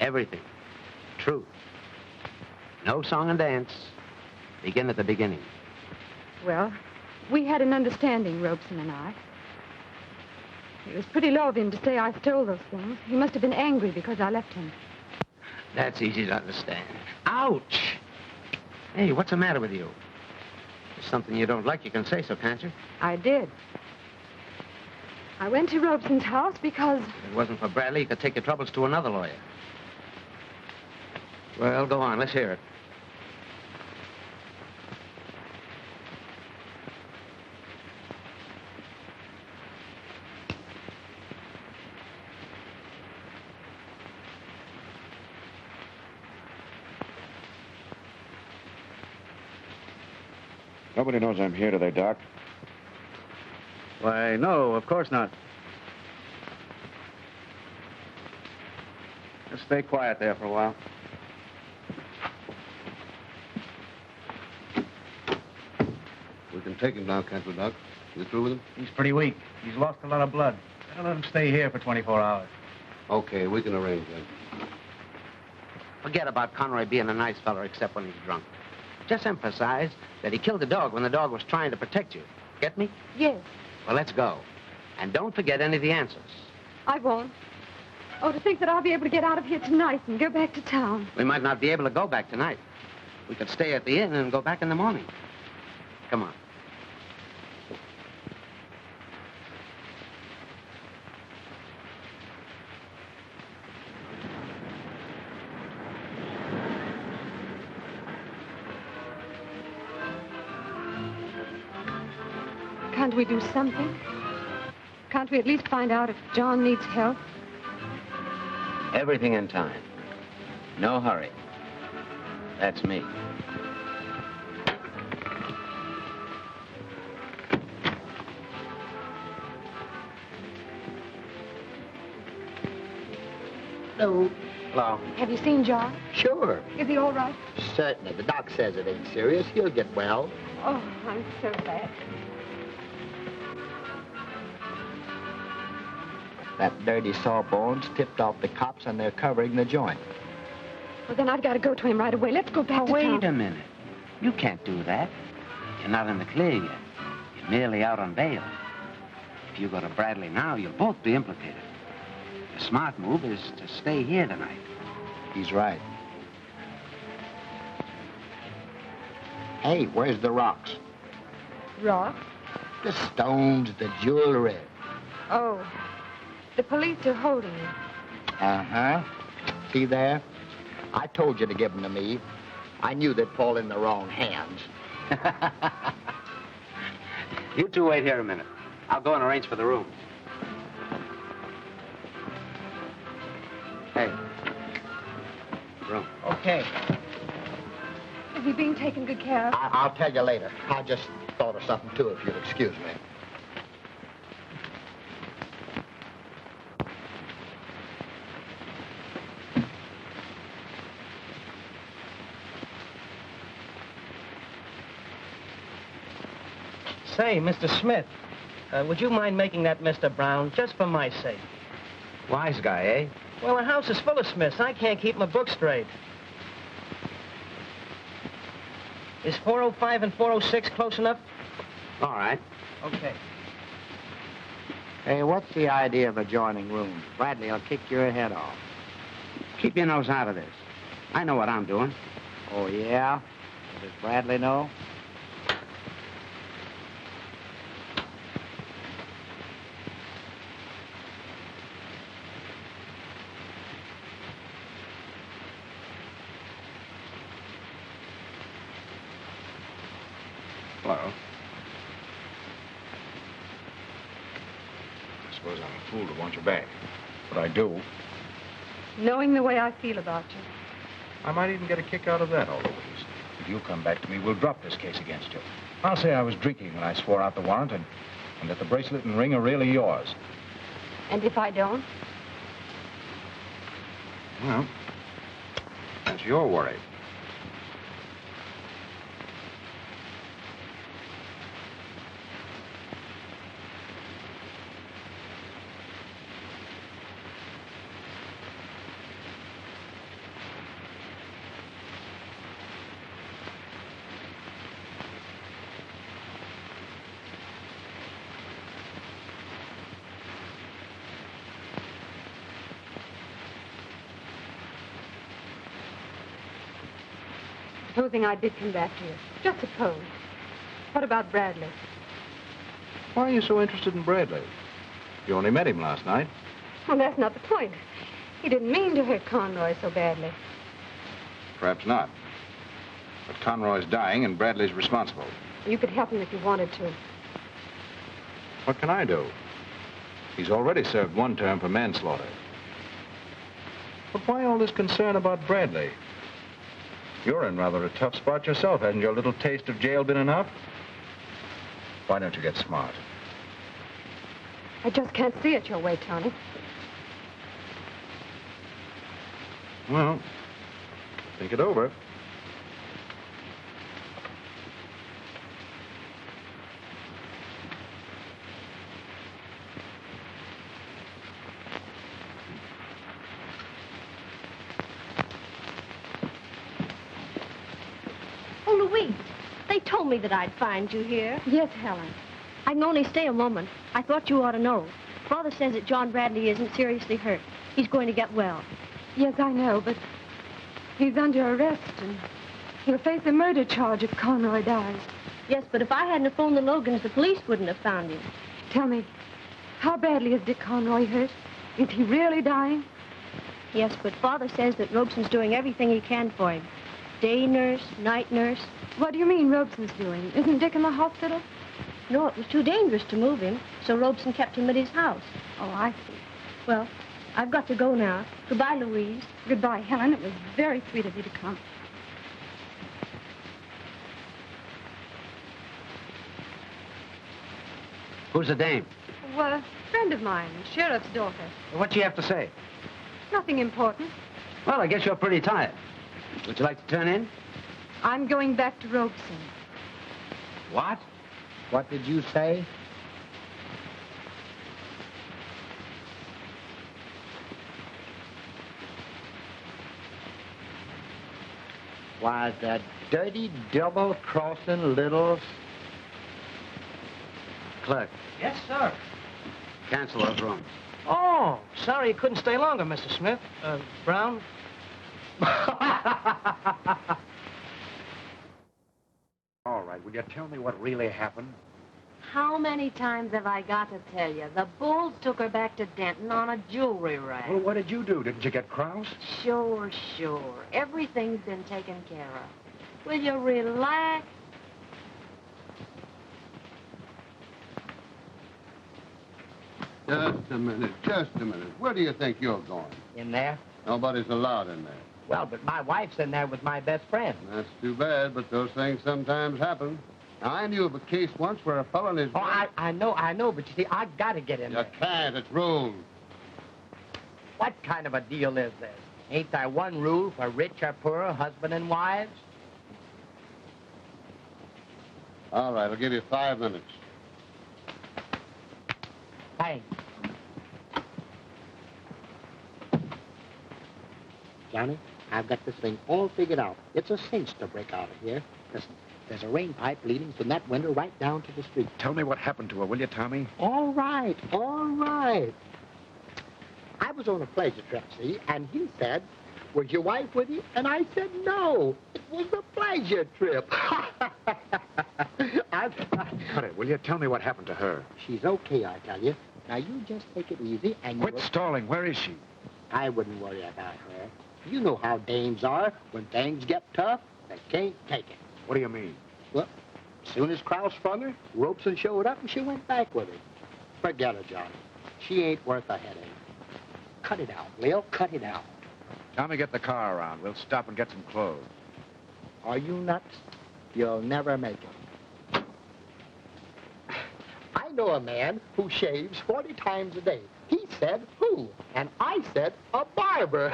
Everything. Truth. No song and dance. Begin at the beginning. Well, we had an understanding, Robeson and I. It was pretty low of him to say I stole those things. He must have been angry because I left him. That's easy to understand. Ouch! Hey, what's the matter with you? If there's something you don't like, you can say so, can't you? I did. I went to Robeson's house because... If it wasn't for Bradley, you could take your troubles to another lawyer. Well, go on. Let's hear it. Nobody knows I'm here, do they, Doc? Why, no, of course not. Just stay quiet there for a while. We can take him now, can't we, Doc? You through with him? He's pretty weak. He's lost a lot of blood. I'll let him stay here for 24 hours. Okay, we can arrange that. Forget about Conroy being a nice fellow except when he's drunk. Just emphasize that he killed the dog when the dog was trying to protect you. Get me? Yes, Well, let's go. And don't forget any of the answers. I won't. Oh, to think that I'll be able to get out of here tonight and go back to town. We might not be able to go back tonight. We could stay at the inn and go back in the morning. Come on. Can't we do something? Can't we at least find out if John needs help? Everything in time. No hurry. That's me. No. Hello. Have you seen John? Sure. Is he all right? Certainly. The doc says it ain't serious. He'll get well. Oh, I'm so glad. That dirty Sawbones tipped off the cops and they're covering the joint. Well, then I've got to go to him right away. Let's go back to town. Wait a minute. You can't do that. You're not in the clear yet. You're merely out on bail. If you go to Bradley now, you'll both be implicated. The smart move is to stay here tonight. He's right. Hey, where's the rocks? Rocks? The stones, the jewelry. Oh, the police are holding him. Uh-huh. See there? I told you to give them to me. I knew they'd fall in the wrong hands. You two wait here a minute. I'll go and arrange for the room. Hey. Room. Okay. Is he being taken good care of? I'll tell you later. I just thought of something, too, if you'll excuse me. Say, Mr. Smith, would you mind making that Mr. Brown, just for my sake? Wise guy, eh? Well, the house is full of Smiths. I can't keep my book straight. Is 405 and 406 close enough? All right. Okay. Hey, what's the idea of adjoining rooms? Bradley will kick your head off. Keep your nose out of this. I know what I'm doing. Oh, yeah? Does Bradley know? Hello. I suppose I'm a fool to want you back. But I do. Knowing the way I feel about you. I might even get a kick out of that, all Louise. If you come back to me, we'll drop this case against you. I'll say I was drinking when I swore out the warrant and that the bracelet and ring are really yours. And if I don't? Well, that's your worry. Supposing I did come back here. Just suppose. What about Bradley? Why are you so interested in Bradley? You only met him last night. Well, that's not the point. He didn't mean to hurt Conroy so badly. Perhaps not. But Conroy's dying and Bradley's responsible. You could help him if you wanted to. What can I do? He's already served one term for manslaughter. But why all this concern about Bradley? You're in rather a tough spot yourself. Hasn't your little taste of jail been enough? Why don't you get smart? I just can't see it your way, Tony. Well, think it over. Oh, Louise, they told me that I'd find you here. Yes, Helen. I can only stay a moment. I thought you ought to know. Father says that John Bradley isn't seriously hurt. He's going to get well. Yes, I know, but he's under arrest, and he'll face a murder charge if Conroy dies. Yes, but if I hadn't phoned the Logans, the police wouldn't have found him. Tell me, how badly is Dick Conroy hurt? Is he really dying? Yes, but Father says that Robeson's doing everything he can for him. Day nurse, night nurse. What do you mean Robeson's doing? Isn't Dick in the hospital? No, it was too dangerous to move him, so Robeson kept him at his house. Oh, I see. Well, I've got to go now. Goodbye, Louise. Goodbye, Helen. It was very sweet of you to come. Who's the dame? Well, a friend of mine, the sheriff's daughter. What'd she have to say? Nothing important. Well, I guess you're pretty tired. Would you like to turn in? I'm going back to Robeson. What? What did you say? Why, that dirty, double-crossing little... Clerk, Yes, sir. cancel those rooms. Oh, sorry you couldn't stay longer, Mr. Smith. Brown? All right, will you tell me what really happened? How many times have I got to tell you? The Bulls took her back to Denton on a jewelry rack. Well, what did you do? Didn't you get Krause? Sure. Everything's been taken care of. Will you relax? Just a minute. Where do you think you're going? In there? Nobody's allowed in there. Well, but my wife's in there with my best friend. That's too bad, but those things sometimes happen. Now, I knew of a case once where a fellow and his... Oh, I know, but you see, I gotta get in You there. can't. It's rules. What kind of a deal is this? Ain't there one rule for rich or poor, husband and wives? All right, I'll give you 5 minutes. Thanks. Johnny, I've got this thing all figured out. It's a cinch to break out of here. Listen, there's a rain pipe leading from that window right down to the street. Tell me what happened to her, will you, Tommy? All right. I was on a pleasure trip, see, and he said, was your wife with you? And I said, no, it was a pleasure trip. Cut it, will you? Tell me what happened to her. She's okay, I tell you. Now, you just take it easy and... Quit stalling. Where is she? I wouldn't worry about her. You know how dames are. When things get tough, they can't take it. What do you mean? Well, as soon as Krause sprung her, Robeson showed up and she went back with him. Forget her, Johnny. She ain't worth a headache. Cut it out, Lil. Cut it out. Tommy, get the car around. We'll stop and get some clothes. Are you nuts? You'll never make it. I know a man who shaves 40 times a day. He said, who? And I said, a barber.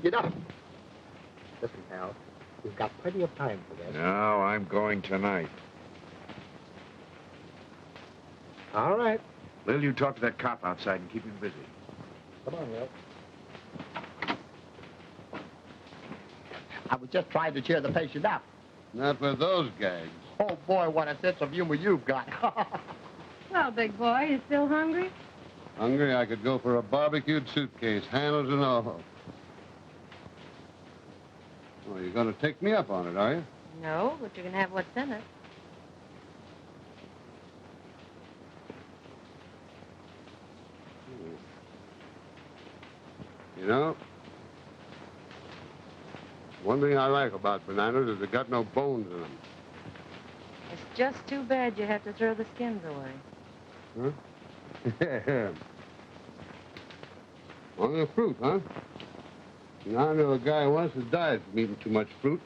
You know... Listen, pal, we've got plenty of time for this. No, I'm going tonight. All right. Lil, you talk to that cop outside and keep him busy. Come on, Will. I was just trying to cheer the patient up. Not with those gags. Oh, boy, what a sense of humor you've got. Well, big boy, you still hungry? Hungry, I could go for a barbecued suitcase, handles and all. Well, you're going to take me up on it, are you? No, but you can have what's in it. You know, one thing I like about bananas is they got no bones in them. It's just too bad you have to throw the skins away. Huh? Only the fruit, huh? You know, I knew a guy once who died from eating too much fruit.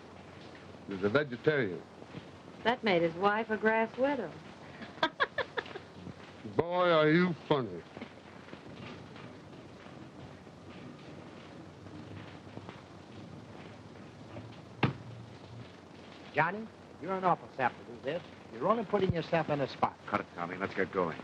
He was a vegetarian. That made his wife a grass widow. Boy, are you funny. Johnny, you're an awful sap to do this. You're only putting yourself in a spot. Cut it, Tommy. Let's get going.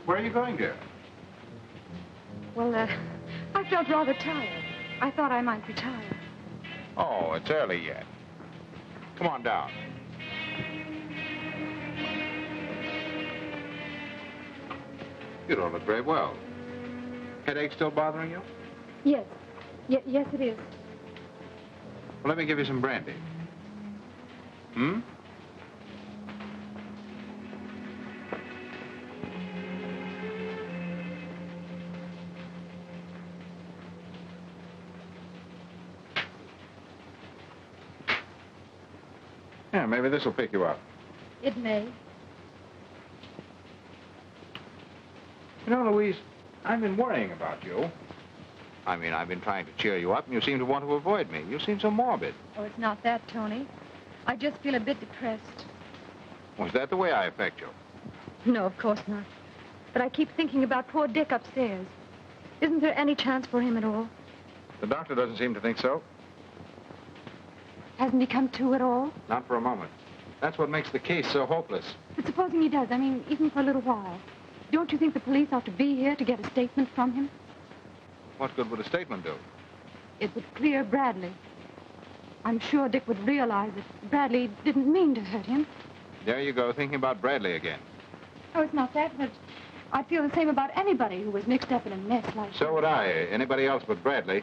Where are you going, dear? Well, I felt rather tired. I thought I might retire. Oh, it's early yet. Come on down. You don't look very well. Headache still bothering you? Yes. Yes, it is. Well, let me give you some brandy. Hmm? Yeah, maybe this will pick you up. It may. You know, Louise, I've been worrying about you. I mean, I've been trying to cheer you up, and you seem to want to avoid me. You seem so morbid. Oh, it's not that, Tony. I just feel a bit depressed. Was that the way I affect you? No, of course not. But I keep thinking about poor Dick upstairs. Isn't there any chance for him at all? The doctor doesn't seem to think so. Hasn't he come to at all? Not for a moment. That's what makes the case so hopeless. But supposing he does, I mean, even for a little while, don't you think the police ought to be here to get a statement from him? What good would a statement do? It would clear Bradley. I'm sure Dick would realize that Bradley didn't mean to hurt him. There you go, thinking about Bradley again. Oh, it's not that, but I'd feel the same about anybody who was mixed up in a mess like that. So would I. Anybody else but Bradley.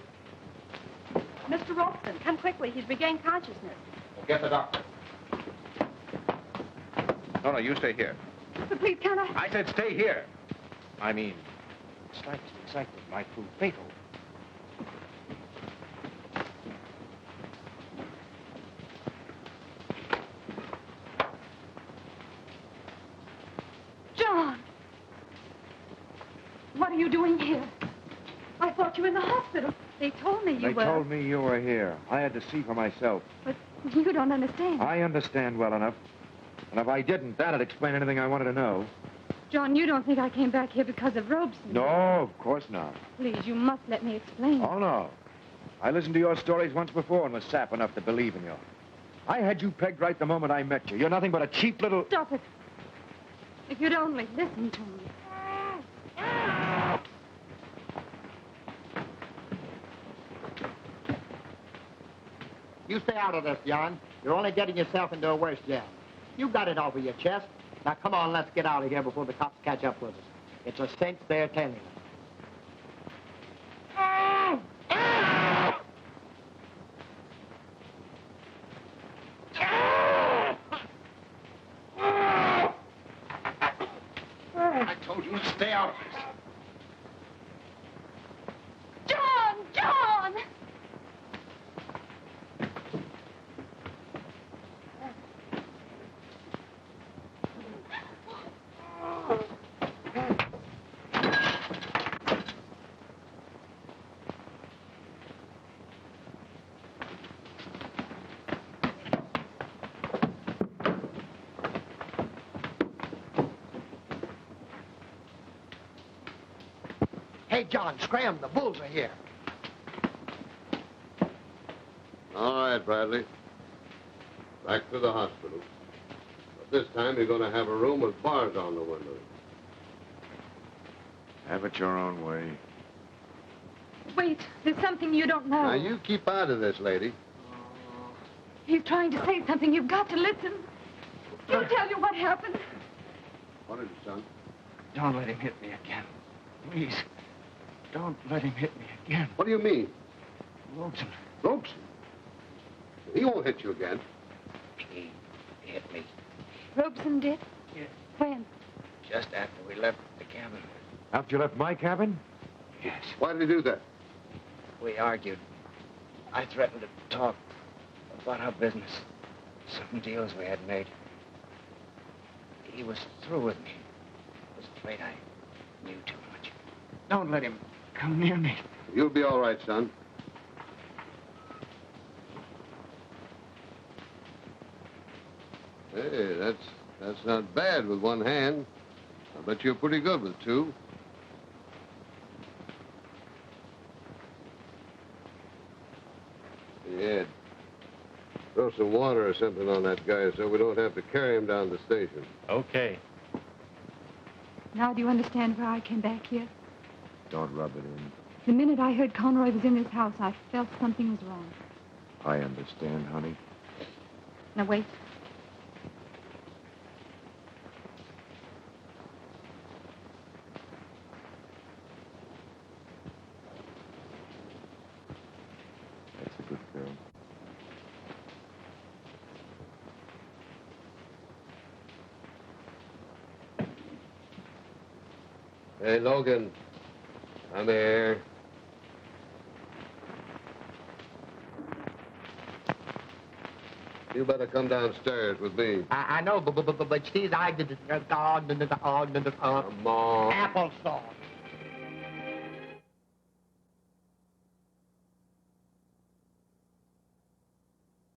Mr. Robeson, come quickly. He's regained consciousness. Well, get the doctor. No, you stay here. But please, can't I? I said stay here. I mean, slightest excitement might prove fatal. John! What are you doing here? I thought you were in the hospital. They told me you They were. told me you were here. I had to see for myself. But you don't understand. I understand well enough. And if I didn't, that'd explain anything I wanted to know. John, you don't think I came back here because of Robeson? No, of course not. Please, you must let me explain. Oh, no. I listened to your stories once before and was sap enough to believe in you. I had you pegged right the moment I met you. You're nothing but a cheap little... Stop it. If you'd only listen to me. You stay out of this, John. You're only getting yourself into a worse jam. You got it off of your chest. Now, come on, let's get out of here before the cops catch up with us. It's a cinch they're telling us. I told you to stay out of this. John! John! Hey, John, scram. The bulls are here. All right, Bradley. Back to the hospital. But this time you're going to have a room with bars on the windows. Have it your own way. Wait, there's something you don't know. Now, you keep out of this, lady. He's trying to say something. You've got to listen. He'll tell you what happened. What is it, son? Don't let him hit me again. Please. Don't let him hit me again. What do you mean? Robeson. Robeson? He won't hit you again. He hit me Robeson did? Yes. When? just after we left the cabin. After you left my cabin? Yes. Why did he do that? We argued. I threatened to talk about our business, some deals we had made. He was through with me. I was afraid I knew too much. Don't let him come near me. You'll be all right, son. Hey, that's not bad with one hand. I bet you're pretty good with two. Yeah. Throw some water or something on that guy so we don't have to carry him down to the station. Okay. Now do you understand why I came back here? Don't rub it in. The minute I heard Conroy was in this house, I felt something was wrong. I understand, honey. Now, wait. That's a good girl. Hey, Logan. Come here. You better come downstairs with me. I know, but she's I did the Come on. applesauce.